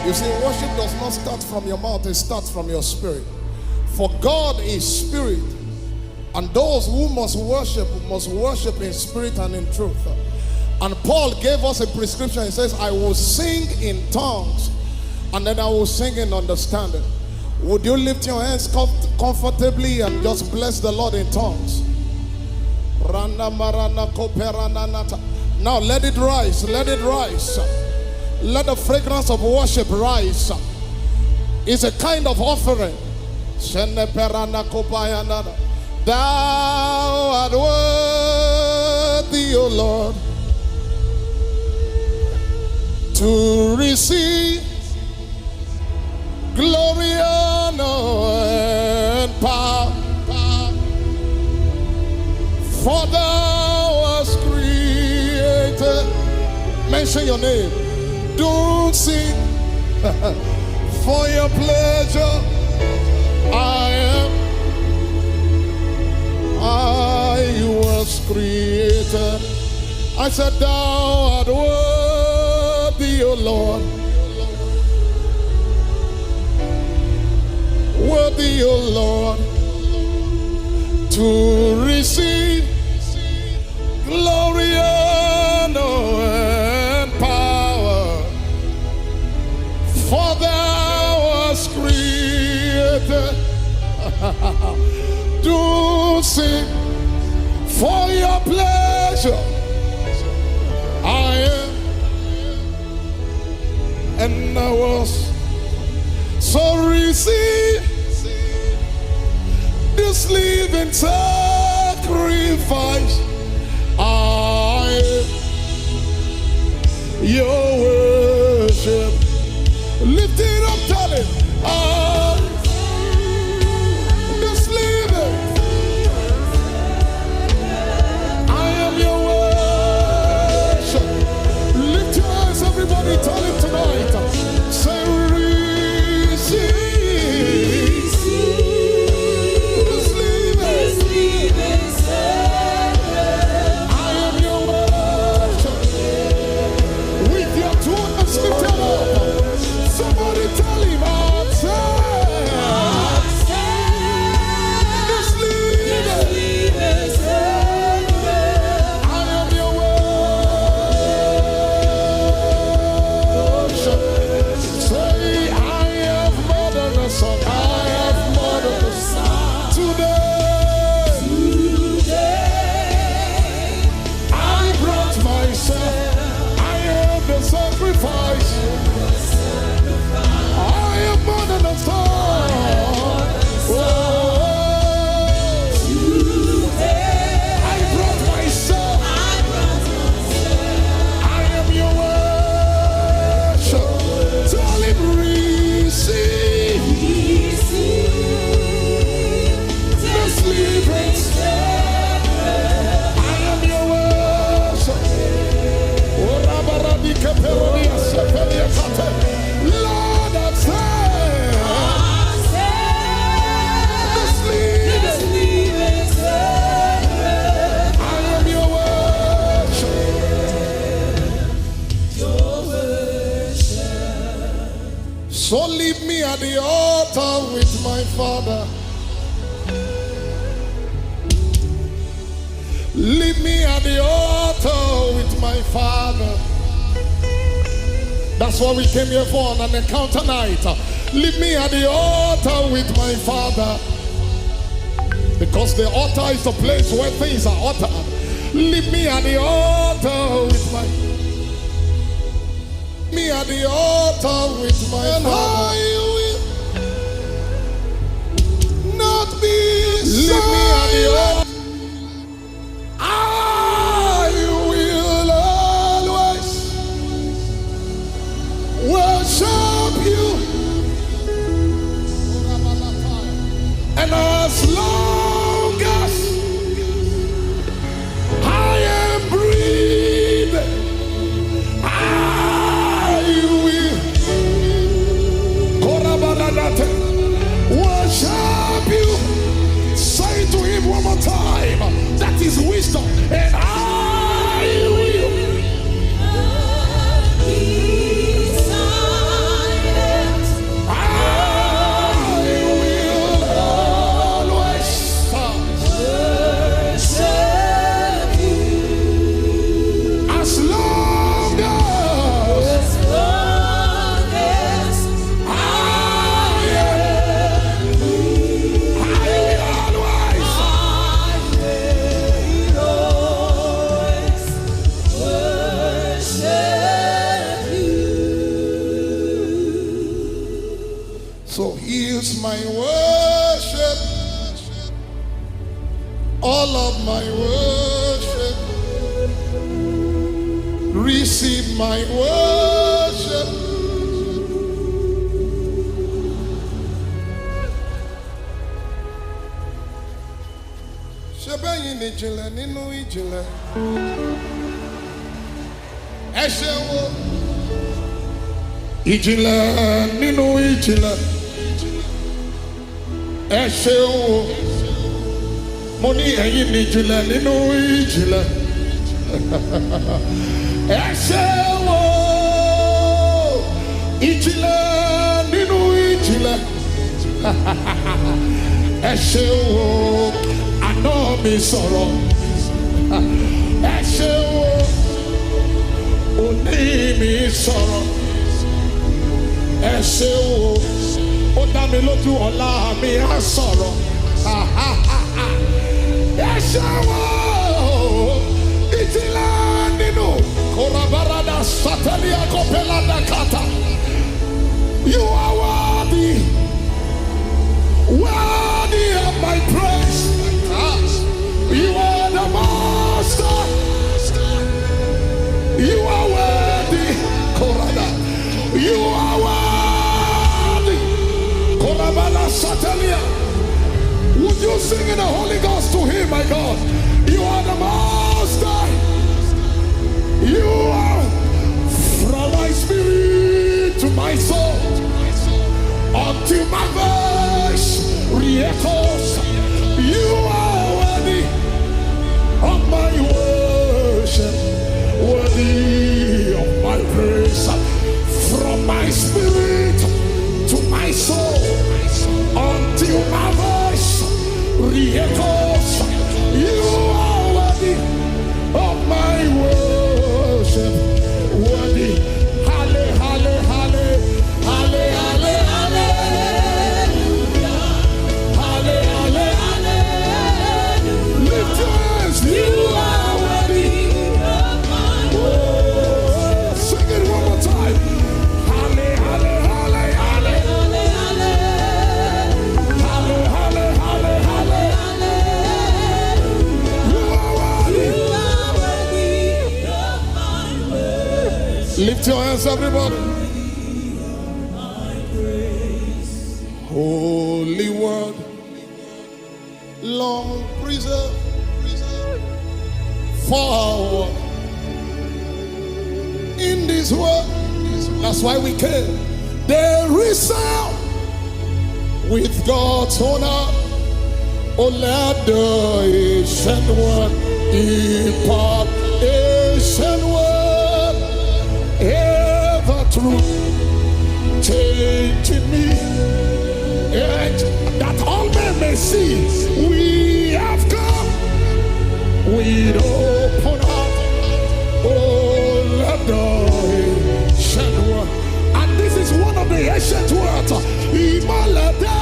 You see, worship does not start from your mouth, it starts from your spirit. For God is spirit, and those who must worship in spirit and in truth. And Paul gave us a prescription. He says, I will sing in tongues, and then I will sing in understanding. Would you lift your hands comfortably and just bless the Lord in tongues? Now let it rise, let it rise. Let the fragrance of worship rise. It's a kind of offering. Thou art worthy, O Lord, to receive glory, honor, and power. For thou hast created. Mention your name. Dunsin. For your pleasure I was created. I said, thou art worthy, O Lord, worthy, O Lord, to receive glory, honor, and power. For thou wast created. Do sing for your pleasure. I am, and I was. So receive this living sacrifice. I am your worship. Lift it up, tell it. This living. I am your worship. Lift your eyes, everybody, tell it tonight. Say, receive. So leave me at the altar with my Father. Leave me at the altar with my Father. That's what we came here for, on an encounter night. Leave me at the altar with my Father. Because the altar is the place where things are altered. Leave me at the altar with my Father. Me at the altar with my and Father. I will not be leave silent. Me at the altar. I will always worship you. And as long as I am breathing, I will my worship, all of my worship. Receive my worship. Shebeyin ijinle nínú ìjìnlẹ̀. Ẹ ṣeun o. Ìjìnlẹ̀ nínú ìjìnlẹ̀. Ẹ ṣeun o. Mo ní ẹ̀yin ni ìjìnlẹ̀ nínú ìjìnlẹ̀. Ẹ ṣeun o. Ìjìnlẹ̀ nínú ìjìnlẹ̀. Ẹ ṣeun o. Àná mi sọ̀rọ̀. Ẹ ṣeun o. Òní mi sọ̀rọ̀. Ẹ ṣeun o. Ó dá mi lójú ọ̀la mi á sọ̀rọ̀. Ẹ ṣeun o. Ìjìnlẹ̀ nínú. Korabarada satelia kopelada kata. You are worthy. Worthy of my praise. You are the master. You are worthy. Korada. You are worthy. Korabala satelia. Would you sing in the Holy Ghost to him, my God? You are the master. You are from my spirit to my soul, until my voice re-echoes. You are worthy of my worship, worthy of my praise. From my spirit to my soul, until my voice re-echoes. You are worthy of my worship, worthy. Halle, halle, halle, halle, halle, hallelujah. Halle, halle, hallelujah. Lift your hands. You are worthy of my worship. Sing it one more time. Halle, halle, halle, halle, halle, halle, halle, halle, halle, halle. You are worthy. You are worthy of my worship. Lift your hands, everybody. Holy word, long preserve, forward in this world. That's why we came. There is sound with God's honor. Oh, let the ancient word impart, ancient word, ever true, changing me. That all men may see we have come with open heart. Oh, let the ancient word. And this is one of the ancient words. Imalada.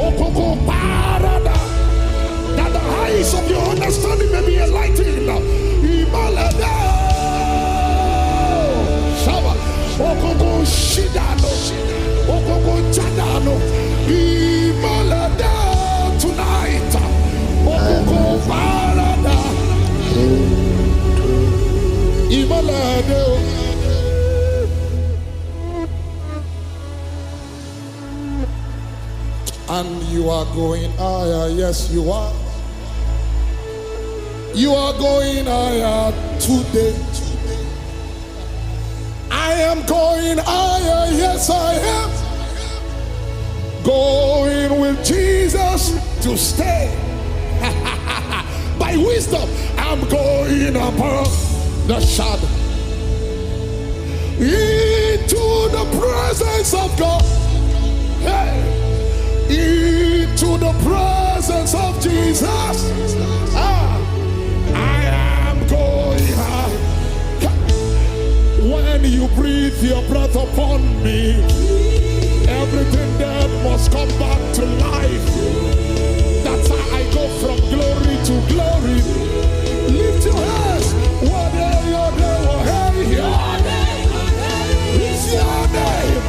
Okoko parada. That the eyes of your understanding may be enlightened. Imalada. Shaba. Okoko shidano. Okoko chadano. Imalada tonight. Okoko parada. Imalada. And you are going higher, yes you are. You are going higher today. I am going higher, yes I am. Going with Jesus to stay. By wisdom, I'm going above the shadow. Into the presence of God. Hey. Into the presence of Jesus. I am going high. When you breathe your breath upon me, everything that must come back to life. That's how I go from glory to glory. Lift your hands. What day, your day, oh, hey, your name. It's your name.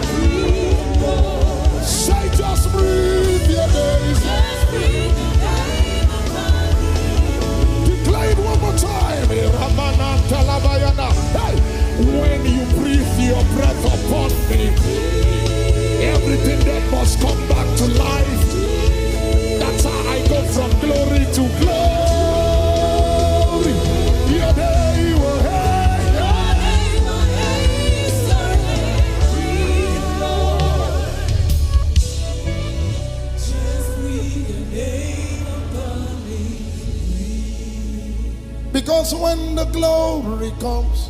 Because when the glory comes,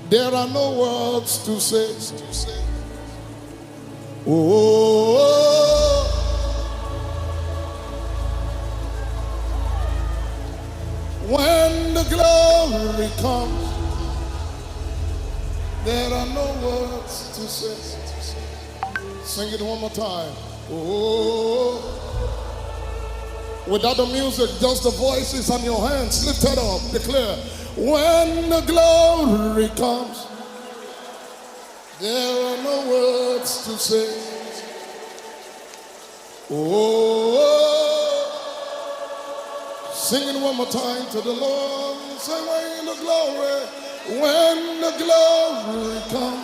there are no words to say. Oh, when the glory comes, there are no words to say. Sing it one more time. Oh, without the music, just the voices and your hands lifted up, declare, when the glory comes, there are no words to say. Oh, sing it one more time to the Lord. Say, when the glory comes.